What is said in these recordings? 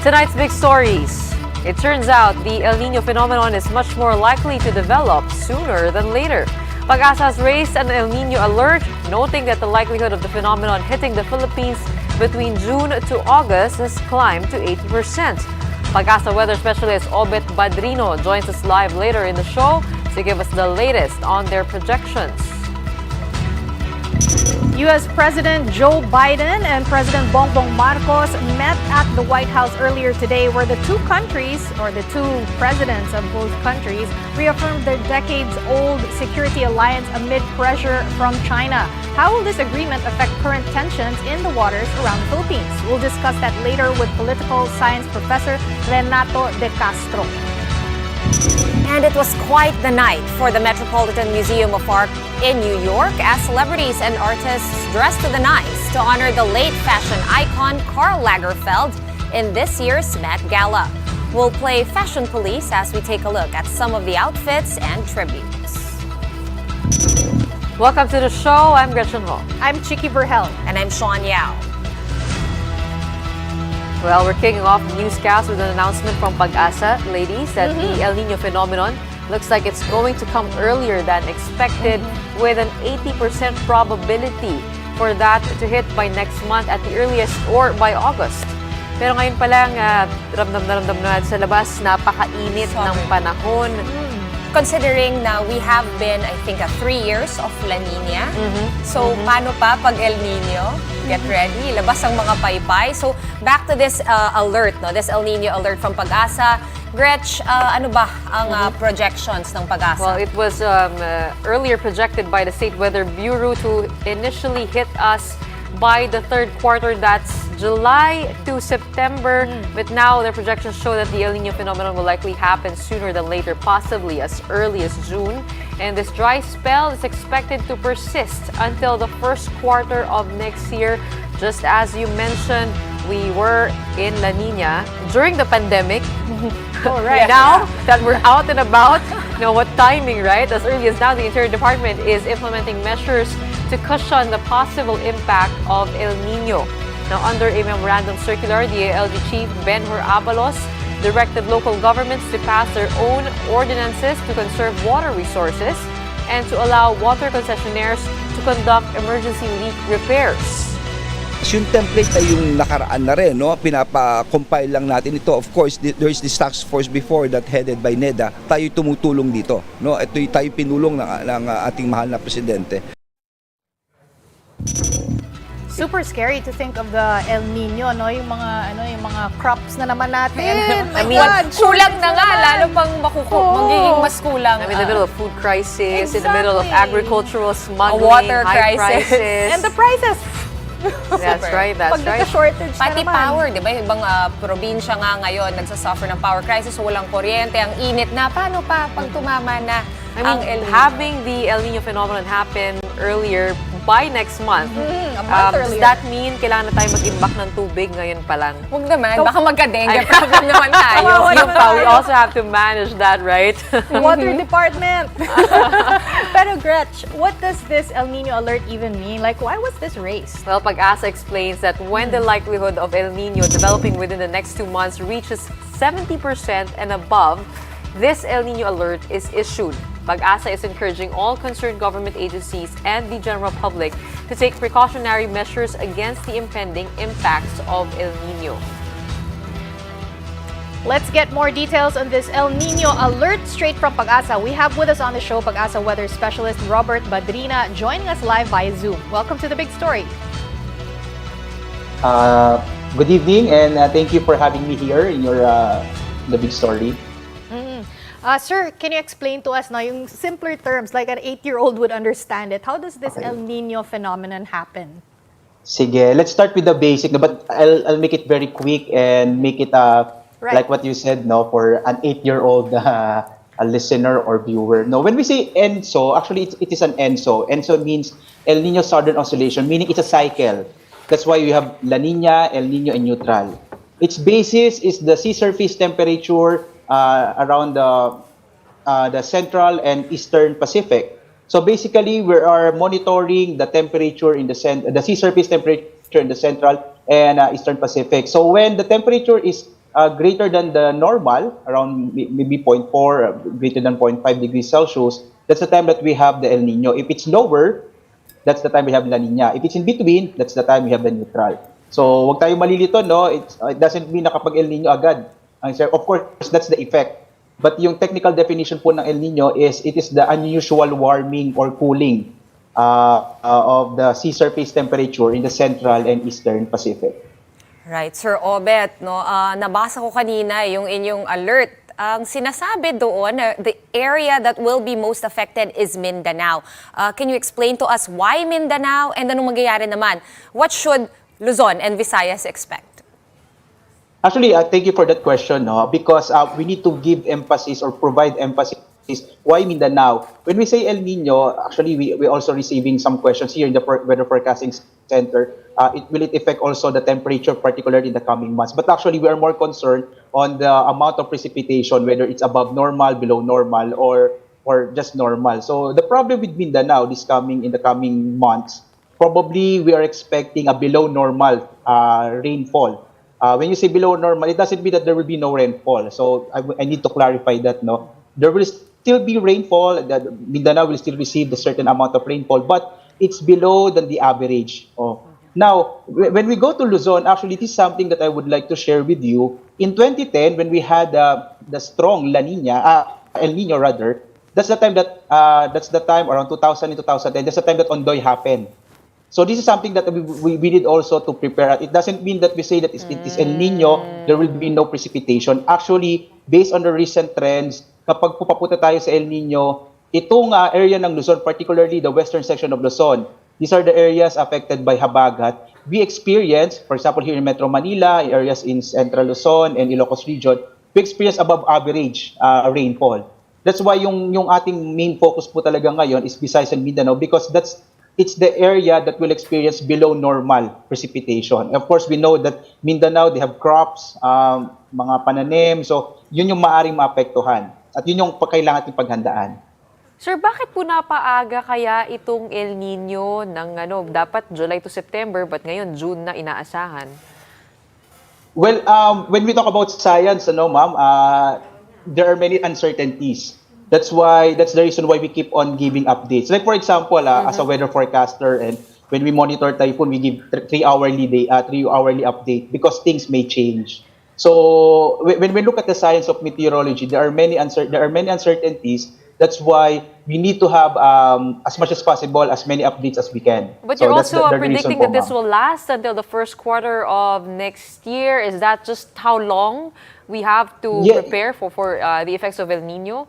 Tonight's big stories. It turns out the El Nino phenomenon is much more likely to develop sooner than later. Pag-asa has raised an El Nino alert, noting that the likelihood of the phenomenon hitting the Philippines between June to August has climbed to 80%. Pag-asa weather specialist Obet Badrino joins us live later in the show to give us the latest on their projections. U.S. President Joe Biden and President Bongbong Marcos met at the White House earlier today, where the two countries, or the two presidents of both countries, reaffirmed their decades-old security alliance amid pressure from China. How will this agreement affect current tensions in the waters around the Philippines? We'll discuss that later with political science professor Renato De Castro. And it was quite the night for the Metropolitan Museum of Art in New York as celebrities and artists dressed to the nines to honor the late fashion icon Karl Lagerfeld in this year's Met Gala. We'll play Fashion Police as we take a look at some of the outfits and tributes. Welcome to the show. I'm Gretchen Ho. I'm Chicky Verhel. And I'm Sean Yao. Well, we're kicking off the newscast with an announcement from Pag-asa, ladies, that the El Nino phenomenon looks like it's going to come earlier than expected, with an 80% probability for that to hit by next month at the earliest or by August. Pero ngayon pa lang, ramdam na sa labas, napakainit ng panahon. Considering na we have been, I think, 3 years of La Nina. So, paano pa pag El Nino? Get ready. Labas ang mga paypay. So, back to this alert, no? This El Nino alert from Pag-asa. Gretch, ano ba ang projections ng Pag-asa? Well, it was earlier projected by the State Weather Bureau to initially hit us by the third quarter, that's July to September. But now their projections show that the El Nino phenomenon will likely happen sooner than later, possibly as early as June. And this dry spell is expected to persist until the first quarter of next year. Just as you mentioned, we were in La Nina during the pandemic. Right. Now that we're out and about, you know what timing, right? As early as now, the Interior Department is implementing measures to cushion the possible impact of El Nino. Now, under a memorandum circular, the ALG Chief Benhur Abalos directed local governments to pass their own ordinances to conserve water resources and to allow water concessionaires to conduct emergency leak repairs. Yung template ay yung nakaraan na rin, no? Pinapa-compile lang natin ito. Of course, there is this task force before that headed by NEDA. Tayo tumutulong dito, no? Ito tayo pinulong ng ating mahal na presidente. Super scary to think of the El Nino, no? Yung mga crops na naman natin. I mean, kulang na nga, lalo pang magiging mas kulang. I'm in the middle of food crisis, in the middle of agricultural smuggling, water high crisis. prices. And the prices. That's right, that's Pag right. nagka-shortage na Pati naman. power, di ba? Ibang probinsya nga ngayon nagsasuffer ng power crisis, walang kuryente, ang init na. Paano pa pag tumama na I ang mean, El Nino? having the El Nino phenomenon happen earlier by next month, A month does earlier. that mean kailangan na tayo mag-imbak ng tubig ngayon pa lang? Huwag naman, baka magka-dengue problem naman tayo. Kawawa Yun naman pa, we tayo. also have to manage that, right? Water department. Pero Gretch, what does this El Nino alert even mean? Like, why was this raised? Well, Pag-asa explains that when the likelihood of El Nino developing within the next 2 months reaches 70% and above, this El Nino alert is issued. Pag-asa is encouraging all concerned government agencies and the general public to take precautionary measures against the impending impacts of El Nino. Let's get more details on this El Nino alert straight from Pag-asa. We have with us on the show Pag-asa weather specialist Robert Badrina joining us live via Zoom. Welcome to the big story. Good evening, and thank you for having me here in your the big story. Sir, can you explain to us now yung simpler terms, like an 8-year-old would understand it? How does this El Nino phenomenon happen? Sige, let's start with the basic, no, but I'll make it very quick and make it like what you said, no, for an 8-year-old a listener or viewer. No, when we say ENSO, actually it is an ENSO. ENSO means El Nino Southern Oscillation, meaning it's a cycle. That's why we have La Nina, El Nino, and neutral. Its basis is the sea surface temperature around the central and eastern Pacific. So basically, we are monitoring the temperature in the sea surface temperature in the central and eastern Pacific. So when the temperature is greater than the normal, around maybe zero 0.4, greater than 0.5 degrees Celsius, that's the time that we have the El Nino. If it's lower, that's the time we have La Nina. If it's in between, that's the time we have the neutral. So, wag tayo malilito, no? It doesn't mean na kapag El Nino agad. Of course, that's the effect. But yung technical definition po ng El Nino is it is the unusual warming or cooling of the sea surface temperature in the central and eastern Pacific. Right, Sir Obet, no, nabasa ko kanina yung inyong alert. Ang sinasabi doon, the area that will be most affected is Mindanao. Can you explain to us why Mindanao and anong mangyayari naman? What should Luzon and Visayas expect? Actually, thank you for that question, no? Because we need to give emphasis or provide emphasis why Mindanao. When we say El Nino, actually, we're also receiving some questions here in the Weather Forecasting Center. Will it affect also the temperature, particularly in the coming months? But actually, we are more concerned on the amount of precipitation, whether it's above normal, below normal, or just normal. So the problem with Mindanao in the coming months, probably we are expecting a below normal rainfall. When you say below normal, it doesn't mean that there will be no rainfall. So I need to clarify that, no? There will still be rainfall, that Mindanao will still receive a certain amount of rainfall, but it's below than the average. Now, when we go to Luzon, actually, this is something that I would like to share with you. In 2010, when we had the strong La Nina, El Nino rather, that's the time around 2000 and 2010, that's the time that Ondoy happened. So this is something that we need also to prepare. It doesn't mean that we say that it is El Nino, there will be no precipitation. Actually, based on the recent trends, kapag pupapunta tayo sa El Nino, itong area ng Luzon, particularly the western section of Luzon, these are the areas affected by habagat. We experience, for example, here in Metro Manila, areas in Central Luzon and Ilocos region, we experience above average rainfall. That's why yung ating main focus po talaga ngayon is Visayas and Mindanao, because it's the area that will experience below normal precipitation. Of course, we know that Mindanao, they have crops, mga pananim, so yun yung maaring maapektuhan. At yun yung kailangan natin paghandaan. Sir, bakit po napaaga kaya itong El Nino ng dapat July to September, but ngayon June na inaasahan? Well, when we talk about science, ma'am, there are many uncertainties. That's the reason why we keep on giving updates. Like for example, as a weather forecaster, and when we monitor typhoon, we give 3-hourly update because things may change. So when we look at the science of meteorology, there are many uncertainties. That's why we need to have as much as possible as many updates as we can. But so you're that's also the predicting reason that this po, will last until the first quarter of next year. Is that just how long we have to prepare for the effects of El Nino?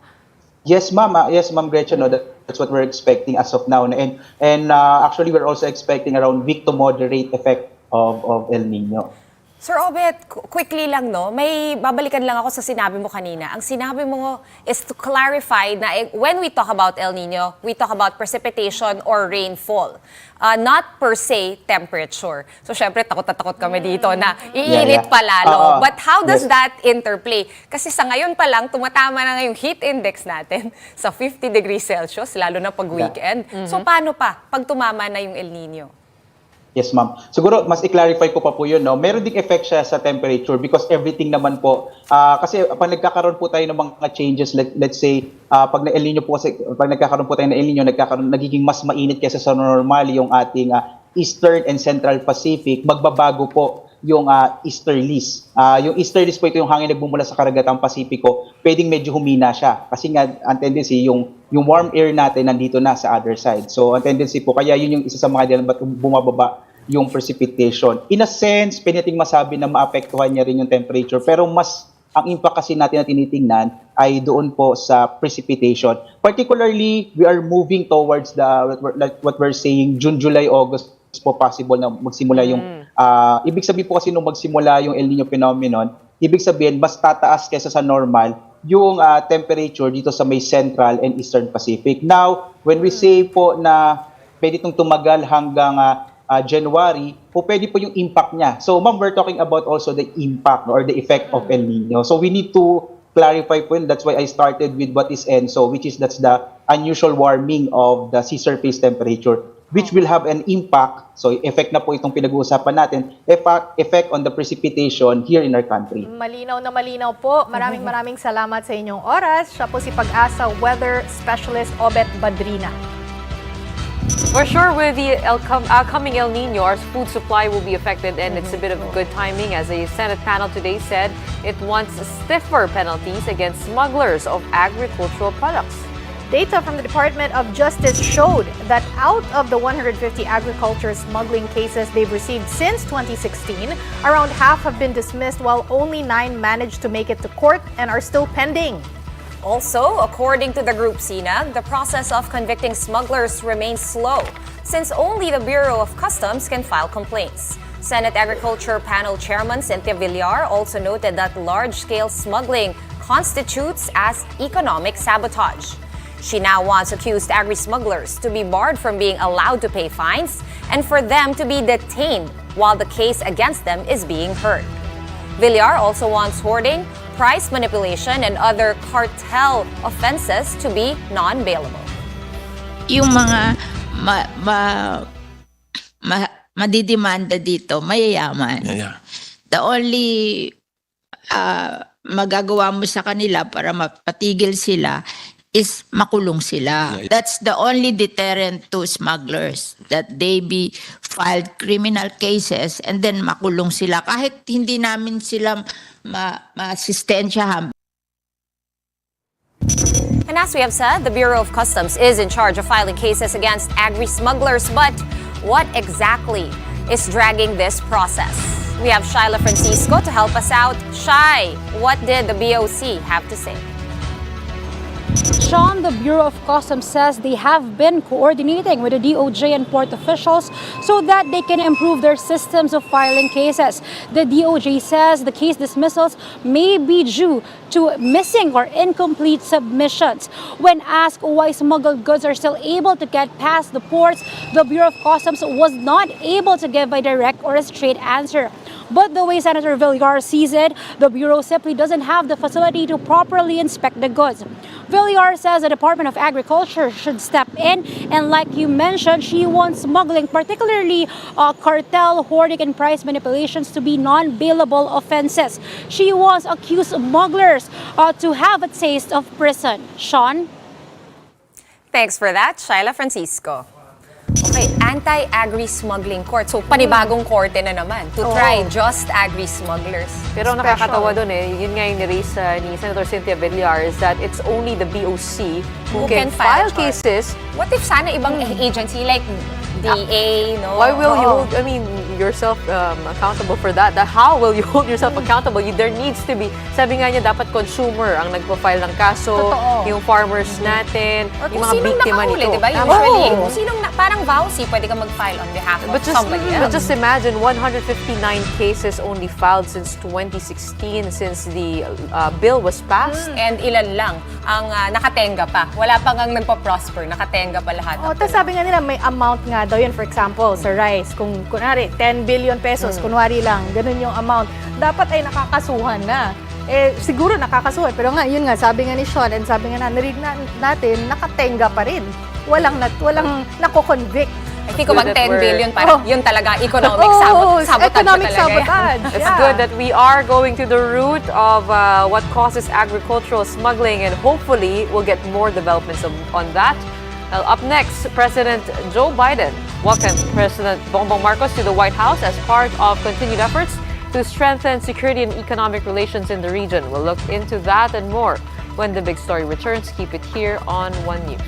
Yes, ma'am. Yes, ma'am Gretchen. No, that's what we're expecting as of now. And actually, we're also expecting around weak to moderate effect of El Nino. Sir Obet, quickly lang, no? May babalikan lang ako sa sinabi mo kanina. Ang sinabi mo is to clarify na when we talk about El Nino, we talk about precipitation or rainfall. Not per se temperature. So syempre, takot na takot kami dito na iinit pa lalo. But how does that interplay? Kasi sa ngayon pa lang, tumatama na ngayong heat index natin sa 50 degrees Celsius, lalo na pag weekend. So paano pa pag tumama na yung El Nino? Yes, ma'am. Siguro, mas i-clarify ko pa po yun, no? Meron ding effect siya sa temperature because everything naman po, kasi pag nagkakaroon po tayo ng mga changes, let's say, pag na El Nino po kasi, pag nagkakaroon po tayo ng El Nino, nagiging mas mainit kaysa sa normal yung ating Eastern and Central Pacific, magbabago po yung easterlies. Yung easterlies po ito yung hangin nagbumula sa karagatang Pasipiko, pwedeng medyo humina siya. Kasi nga, ang tendency, yung warm air natin nandito na sa other side. So, ang tendency po, kaya yun yung isa sa mga dahilan ba't bumababa yung precipitation. In a sense, pwede nating masabi na maapektuhan niya rin yung temperature, pero mas ang impact kasi natin na tinitingnan ay doon po sa precipitation. Particularly, we are moving towards what we're saying, June, July, August po possible na magsimula yung ibig sabihin po kasi nung magsimula yung El Nino phenomenon, ibig sabihin mas tataas kaysa sa normal yung temperature dito sa may Central and Eastern Pacific. Now, when we say po na pwede itong tumagal hanggang January, po pwede po yung impact niya. So, ma'am, we're talking about also the impact or the effect of El Nino. So, we need to clarify po yun. That's why I started with what is ENSO, which is that's the unusual warming of the sea surface temperature. which will have an impact. So effect na po itong pinag-uusapan natin, effect on the precipitation here in our country. Malinaw na malinaw po. Maraming salamat sa inyong oras. Siya po si Pag-asa Weather Specialist Obet Badrina. For sure, with the coming El Nino, our food supply will be affected, and it's a bit of good timing, as a Senate panel today said it wants stiffer penalties against smugglers of agricultural products. Data from the Department of Justice showed that out of the 150 agriculture smuggling cases they've received since 2016, around half have been dismissed while only 9 managed to make it to court and are still pending. Also, according to the group SINAG, the process of convicting smugglers remains slow since only the Bureau of Customs can file complaints. Senate Agriculture Panel Chairman Cynthia Villar also noted that large-scale smuggling constitutes as economic sabotage. She now wants accused agri-smugglers to be barred from being allowed to pay fines and for them to be detained while the case against them is being heard. Villar also wants hoarding, price manipulation, and other cartel offenses to be non-bailable. Yung mga madidemanda dito, mayayaman. Yeah. The only magagawa mo sa kanila para mapatigil sila is makulong sila. Yeah. That's the only deterrent to smugglers, that they be filed criminal cases and then makulong sila. Kahit hindi namin sila ma-asistensyahan. And as we have said, the Bureau of Customs is in charge of filing cases against agri-smugglers. But what exactly is dragging this process? We have Shyla Francisco to help us out. Shy, what did the BOC have to say? Sean, the Bureau of Customs says they have been coordinating with the DOJ and port officials so that they can improve their systems of filing cases. The DOJ says the case dismissals may be due to missing or incomplete submissions. When asked why smuggled goods are still able to get past the ports, the Bureau of Customs was not able to give a direct or a straight answer. But the way Senator Villar sees it, the Bureau simply doesn't have the facility to properly inspect the goods. Villar says the Department of Agriculture should step in, and like you mentioned, she wants smuggling, particularly cartel, hoarding, and price manipulations to be non-bailable offenses. She wants accused smugglers to have a taste of prison. Sean? Thanks for that, Shyla Francisco. Okay, anti-agri-smuggling court. So, panibagong korte na naman to try just agri-smugglers. Pero nakakatawa doon yun nga yung ni-raise ni Senator Cynthia Villar, is that it's only the BOC who can file cases. What if sana ibang agency like DA, no? Why will you hold, yourself accountable for that? How will you hold yourself accountable? There needs to be, sabi nga niya, dapat consumer ang nagpo-file ng kaso, yung farmers natin, Or yung kung mga sinong biktima nakahuli, nito. diba? Usually, kung sinong, parang vowsy, pwede ka mag-file on behalf of somebody else. But just imagine, 159 cases only filed since 2016, since the bill was passed. And ilan lang ang nakatenga pa. Wala pa ngang nagpa-prosper, nakatenga pa lahat. Tapos sabi nga nila, may amount nga daw yun. For example, sa rice, kung kunwari 10 billion pesos, kunwari lang, ganun yung amount, dapat ay nakakasuhan na. Siguro nakakasuhan, pero nga, yun nga, sabi nga ni Sean, and sabi nga narinig natin, nakatenga pa rin. Walang nako-convict. I think kung mag 10 billion, parang yun talaga, economic sabotage economic pa talaga. sabotage. It's good that we are going to the root of what causes agricultural smuggling, and hopefully we'll get more developments on that. Up next, President Joe Biden welcomed President Bongbong Marcos to the White House as part of continued efforts to strengthen security and economic relations in the region. We'll look into that and more when the big story returns. Keep it here on One News.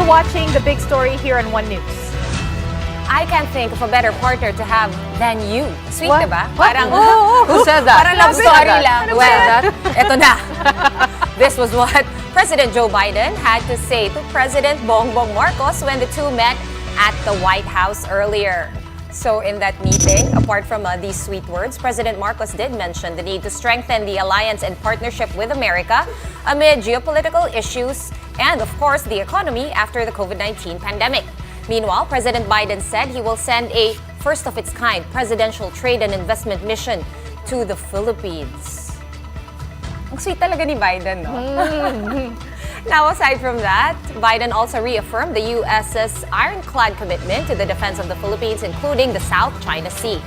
watching the big story here on One News. I can't think of a better partner to have than you. Sweet, What? diba? What? Parang, Who said that? parang love Who said story that? lang. Who Well, said that? eto na. This was what President Joe Biden had to say to President Bongbong Marcos when the two met at the White House earlier. So in that meeting, apart from these sweet words, President Marcos did mention the need to strengthen the alliance and partnership with America amid geopolitical issues and, of course, the economy after the COVID-19 pandemic. Meanwhile, President Biden said he will send a first-of-its-kind presidential trade and investment mission to the Philippines. Ang sweet talaga ni Biden, no? Now, aside from that, Biden also reaffirmed the U.S.'s ironclad commitment to the defense of the Philippines, including the South China Sea.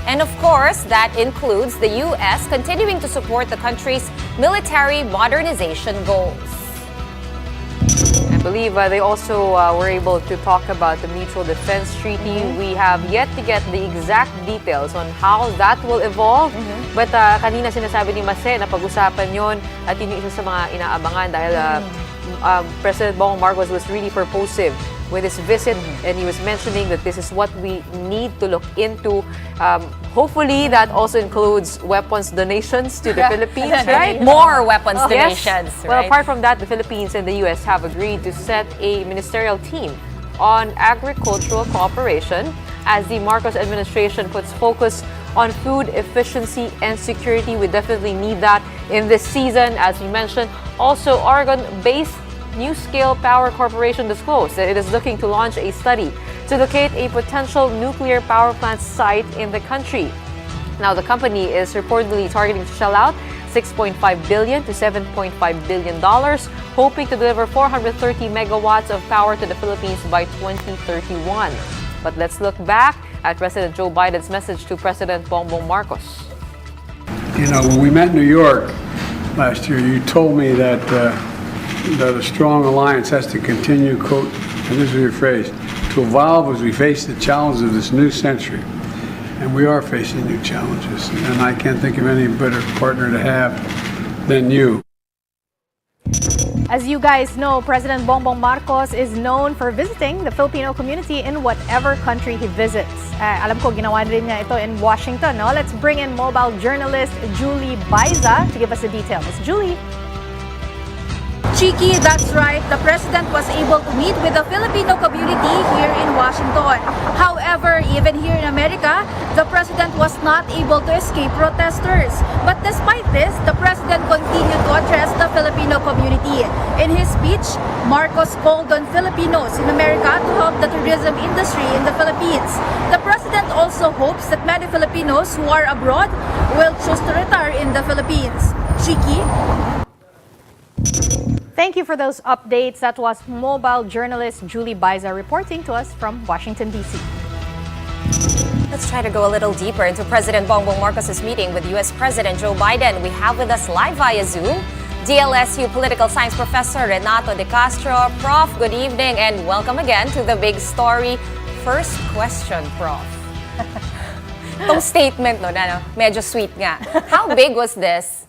And of course, that includes the U.S. continuing to support the country's military modernization goals. I believe they also were able to talk about the Mutual Defense Treaty. We have yet to get the exact details on how that will evolve. But kanina sinasabi ni Mase na pag-usapan yon at yun yung isa sa mga inaabangan dahil President Bongbong Marcos was really purposive with his visit and he was mentioning that this is what we need to look into. Hopefully, that also includes weapons donations to the Philippines, right? More weapons Yes. donations, Well, right? apart from that, the Philippines and the U.S. have agreed to set a ministerial team on agricultural cooperation as the Marcos administration puts focus on food efficiency and security. We definitely need that in this season, as we mentioned. Also, Oregon-based NuScale Power Corporation disclosed that it is looking to launch a study to locate a potential nuclear power plant site in the country. Now, the company is reportedly targeting to shell out $6.5 billion to $7.5 billion, hoping to deliver 430 megawatts of power to the Philippines by 2031. But let's look back at President Joe Biden's message to President Bongbong Marcos. You know, when we met in New York last year, you told me that a strong alliance has to continue, quote, and this is your phrase, to evolve as we face the challenges of this new century. And we are facing new challenges, and I can't think of any better partner to have than you. As you guys know, President Bongbong Marcos is known for visiting the Filipino community in whatever country he visits. Alam ko, ginawa rin niya ito in Washington. No? Let's bring in mobile journalist Julie Baiza to give us the details. Julie. Chiki, that's right. The president was able to meet with the Filipino community here in Washington. However, even here in America, the president was not able to escape protesters. But despite this, the president continued to address the Filipino community. In his speech, Marcos called on Filipinos in America to help the tourism industry in the Philippines. The president also hopes that many Filipinos who are abroad will choose to retire in the Philippines. Chiki? Thank you for those updates. That was mobile journalist Julie Baiza reporting to us from Washington, D.C. Let's try to go a little deeper into President Bongbong Marcos' meeting with U.S. President Joe Biden. We have with us live via Zoom DLSU Political Science Professor Renato De Castro. Prof, good evening and welcome again to The Big Story. First question, Prof. Itong statement, medyo sweet nga. How big was this?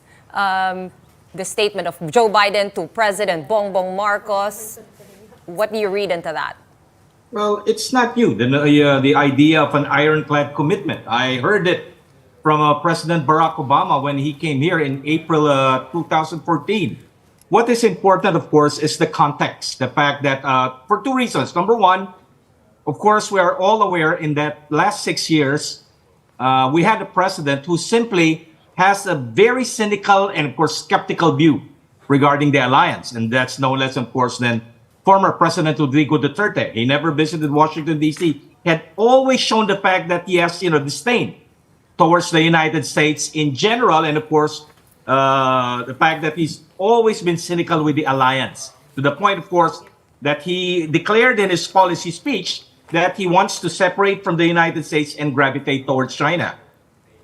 The statement of Joe Biden to President Bongbong Marcos. What do you read into that? Well, it's not new. The idea of an ironclad commitment. I heard it from President Barack Obama when he came here in April 2014. What is important, of course, is the context. The fact that for two reasons. Number one, of course, we are all aware in that last 6 years, we had a president who simply has a very cynical and, of course, skeptical view regarding the alliance. And that's no less, of course, than former President Rodrigo Duterte. He never visited Washington, D.C. He had always shown the fact that he has, disdain towards the United States in general. And, of course, the fact that he's always been cynical with the alliance. To the point, of course, that he declared in his policy speech that he wants to separate from the United States and gravitate towards China.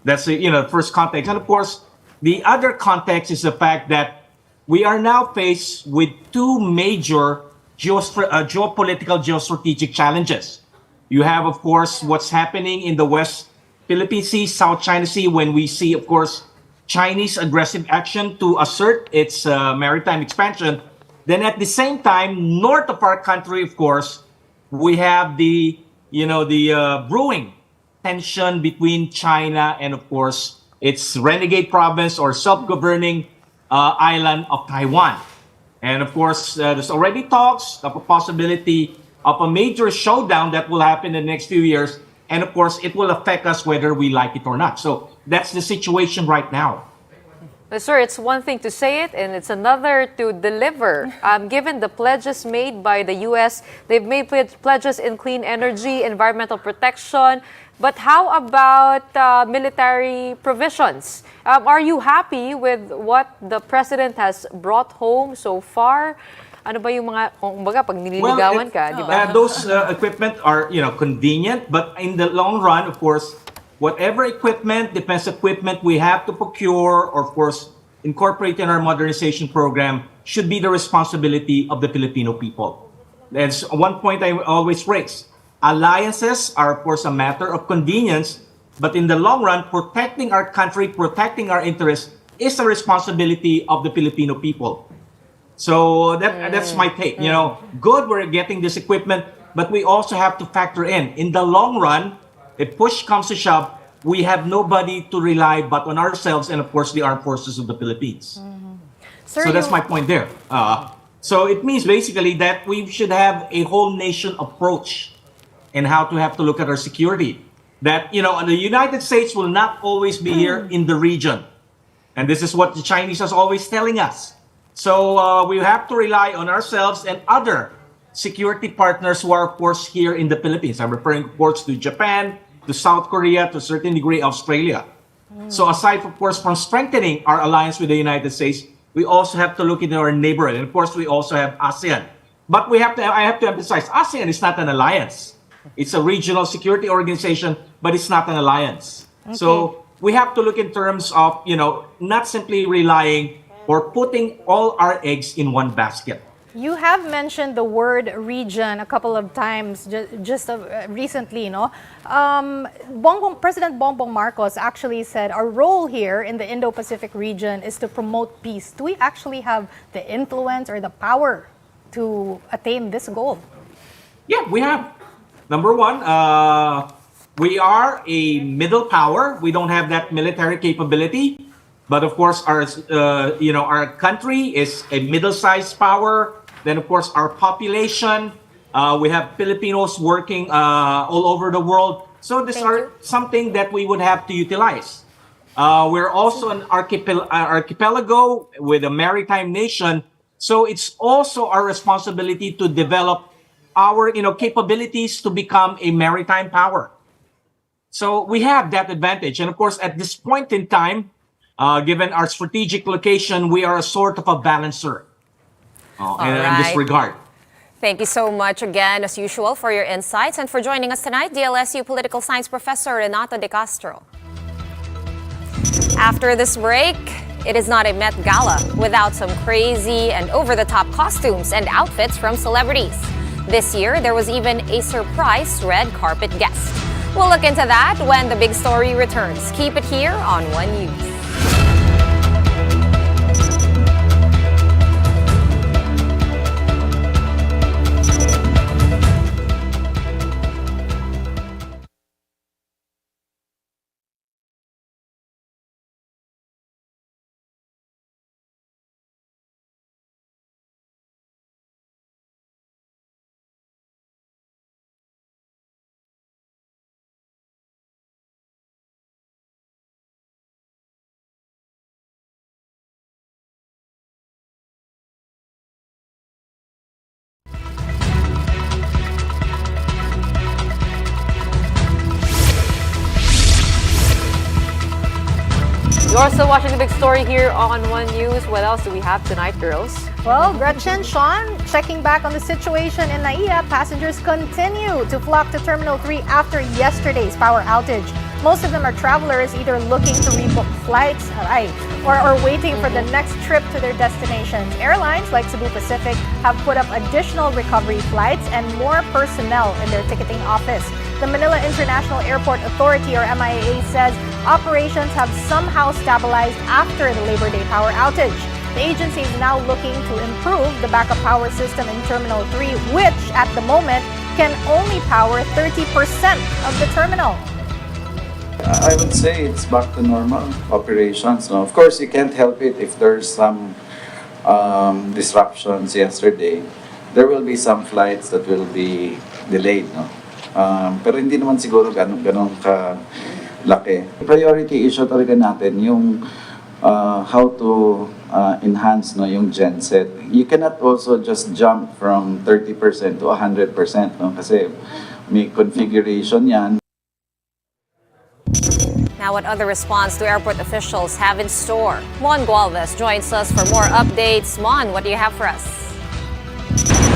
That's the first context. And of course, the other context is the fact that we are now faced with two major geopolitical, geostrategic challenges. You have, of course, what's happening in the West Philippine Sea, South China Sea, when we see, of course, Chinese aggressive action to assert its maritime expansion. Then at the same time, north of our country, of course, we have the brewing tension between China and, of course, its renegade province or self-governing island of Taiwan. And of course, there's already talks of a possibility of a major showdown that will happen in the next few years. And of course, it will affect us whether we like it or not. So that's the situation right now. But sir, it's one thing to say it and it's another to deliver. Given the pledges made by the U.S., they've made pledges in clean energy, environmental protection. But how about military provisions? Are you happy with what the president has brought home so far? Ano ba yung mga, kumbaga, pag nililigawan ka, di ba? Those equipment are, convenient, but in the long run, of course, whatever equipment, defense equipment we have to procure or, of course, incorporate in our modernization program should be the responsibility of the Filipino people. That's one point I always raise. Alliances are, of course, a matter of convenience, but in the long run, protecting our country, protecting our interests is a responsibility of the Filipino people. So that's my take. Good, we're getting this equipment, but we also have to factor in the long run, if push comes to shove, we have nobody to rely but on ourselves and, of course, the armed forces of the Philippines. Sir, So that's my point there. So it means basically that we should have a whole nation approach in how to have to look at our security. That, the United States will not always be here in the region. And this is what the Chinese are always telling us. So we have to rely on ourselves and other security partners who are, of course, here in the Philippines. I'm referring, of course, to Japan, to South Korea, to a certain degree, Australia. So aside, of course, from strengthening our alliance with the United States, we also have to look into our neighborhood. And of course, we also have ASEAN. But I have to emphasize, ASEAN is not an alliance. It's a regional security organization, but it's not an alliance. Okay. So we have to look in terms of, not simply relying or putting all our eggs in one basket. You have mentioned the word region a couple of times just recently, President Bongbong Marcos actually said our role here in the Indo-Pacific region is to promote peace. Do we actually have the influence or the power to attain this goal? Yeah, we have. Number one, we are a middle power. We don't have that military capability. But of course, our country is a middle-sized power. Then, of course, our population. We have Filipinos working all over the world. So these are something that we would have to utilize. We're also an archipelago with a maritime nation. So it's also our responsibility to develop our capabilities to become a maritime power. So we have that advantage. And of course, at this point in time, given our strategic location, we are a sort of a balancer in this regard. Thank you so much again, as usual, for your insights and for joining us tonight, DLSU Political Science Professor Renato De Castro. After this break, it is not a Met Gala without some crazy and over-the-top costumes and outfits from celebrities. This year, there was even a surprise red carpet guest. We'll look into that when the big story returns. Keep it here on One News. You're still watching the big story here on One News. What else do we have tonight, girls? Well, Gretchen, Sean, checking back on the situation in NAIA, passengers continue to flock to Terminal 3 after yesterday's power outage. Most of them are travelers either looking to rebook flights, or waiting for the next trip to their destinations. Airlines like Cebu Pacific have put up additional recovery flights and more personnel in their ticketing office. The Manila International Airport Authority, or MIAA, says operations have somehow stabilized after the Labor Day power outage. The agency is now looking to improve the backup power system in Terminal 3, which at the moment can only power 30% of the terminal. I would say it's back to normal operations. No? Of course, you can't help it if there's some disruptions yesterday. There will be some flights that will be delayed. No? Pero hindi naman siguro ganun ka-laki. Priority issue talaga natin yung how to enhance yung genset. You cannot also just jump from 30% to 100%. No? Kasi may configuration yan. Now, what other response do airport officials have in store? Mon Gualvez joins us for more updates. Mon, what do you have for us?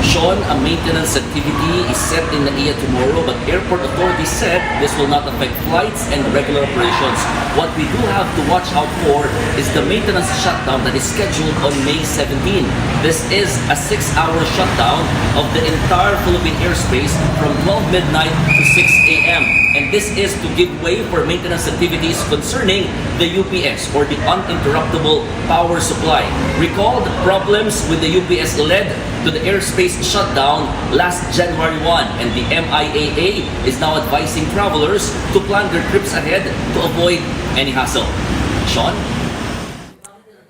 Sean, a maintenance activity is set in NAIA tomorrow, but airport authorities said this will not affect flights and regular operations. What we do have to watch out for is the maintenance shutdown that is scheduled on May 17. This is a 6-hour shutdown of the entire Philippine airspace from 12 midnight to 6 a.m. And this is to give way for maintenance activities concerning the UPS or the uninterruptible power supply. Recall the problems with the UPS led to the airspace shutdown last January 1, and the MIAA is now advising travelers to plan their trips ahead to avoid any hassle. Sean?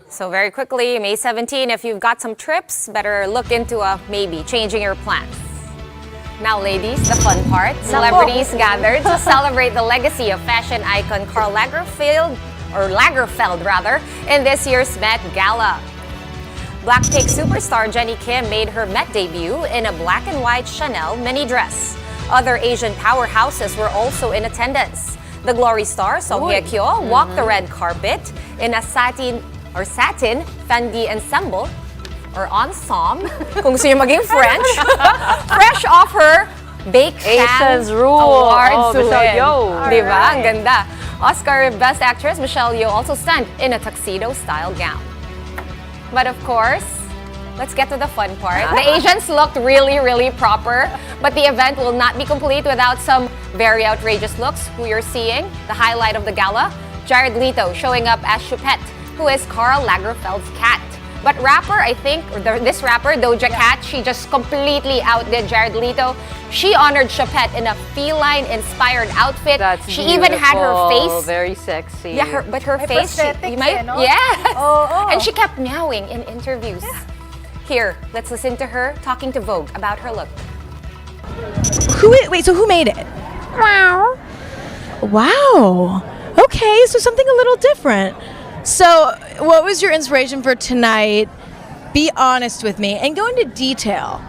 So very quickly, May 17, if you've got some trips, better look into maybe changing your plans. Now, ladies, the fun part. Celebrities gathered to celebrate the legacy of fashion icon Karl Lagerfeld, in this year's Met Gala. Blackpink superstar Jennie Kim made her Met debut in a black and white Chanel mini dress. Other Asian powerhouses were also in attendance. The Glory star Song Hye Kyo walked the red carpet in a satin Fendi ensemble or ensemble, kung gusto niyo maging French, fresh off her Bake Asians Fan rule. Awards Michelle win. Yeoh. Diba? Ang ganda. Oscar Best Actress Michelle Yeoh also stunned in a tuxedo-style gown. But of course, let's get to the fun part. The Asians looked really, really proper, but the event will not be complete without some very outrageous looks. Who you're seeing, the highlight of the gala, Jared Leto showing up as Choupette, who is Karl Lagerfeld's cat. But this rapper, Doja Cat, she just completely outdid Jared Leto. She honored Choupette in a feline-inspired outfit. She even had her face. Very sexy. Yeah, her face. Yes. And she kept meowing in interviews. Here, let's listen to her talking to Vogue about her look. Wait, so who made it? Wow. Okay, so something a little different. So, what was your inspiration for tonight? Be honest with me and go into detail.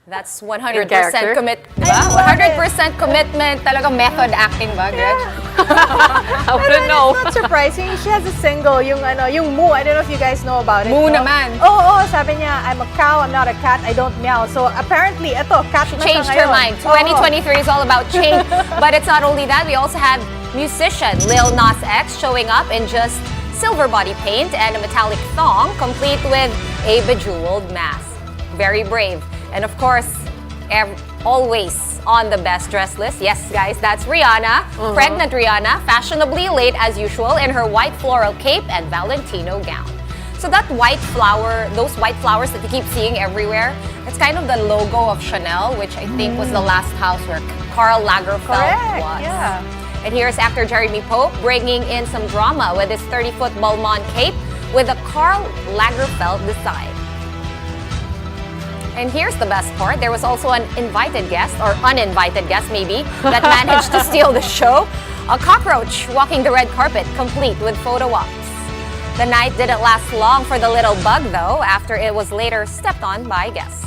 That's 100% commit, diba? 100% commitment, talagang method acting ba, Gretch? I wouldn't know. It's not surprising. She has a single, yung Moo. I don't know if you guys know about it. Moo naman. Oo, sabi niya, I'm a cow, I'm not a cat, I don't meow. So apparently, ito, cat She na siya changed her ngayon. mind. 2023 is all about change. But it's not only that, we also have musician Lil Nas X showing up in just silver body paint and a metallic thong, complete with a bejeweled mask. Very brave. And of course, always on the best dress list. Yes, guys, that's Rihanna, pregnant Rihanna, fashionably late as usual in her white floral cape and Valentino gown. So that white flower, those white flowers that you keep seeing everywhere, it's kind of the logo of Chanel, which I think was the last house where Karl Lagerfeld was. Yeah. And here's actor Jeremy Pope bringing in some drama with his 30-foot Balmain cape with a Karl Lagerfeld design. And here's the best part. There was also an invited guest, or uninvited guest maybe, that managed to steal the show. A cockroach walking the red carpet, complete with photo ops. The night didn't last long for the little bug, though, after it was later stepped on by guests.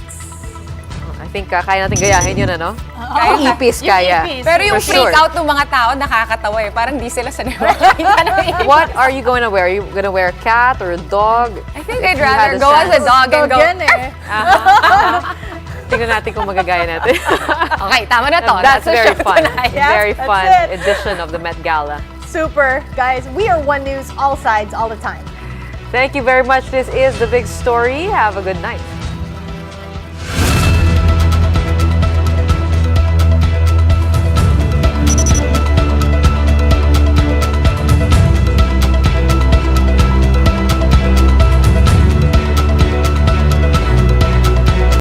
I think kaya natin gayahin yun, ano? Yung ipis kaya. Pero yung For sure. freak out ng mga tao, nakakatawa eh. Parang di sila sanay makakita ng ipis. What are you going to wear? Are you going to wear a cat or a dog? I think I'd rather go as a dog and go. Tingnan natin kung magagaya natin. Okay, tama na to. That's very fun. Yes, Very that's fun it. edition of the Met Gala. Super. Guys, we are One News, all sides, all the time. Thank you very much. This is The Big Story. Have a good night.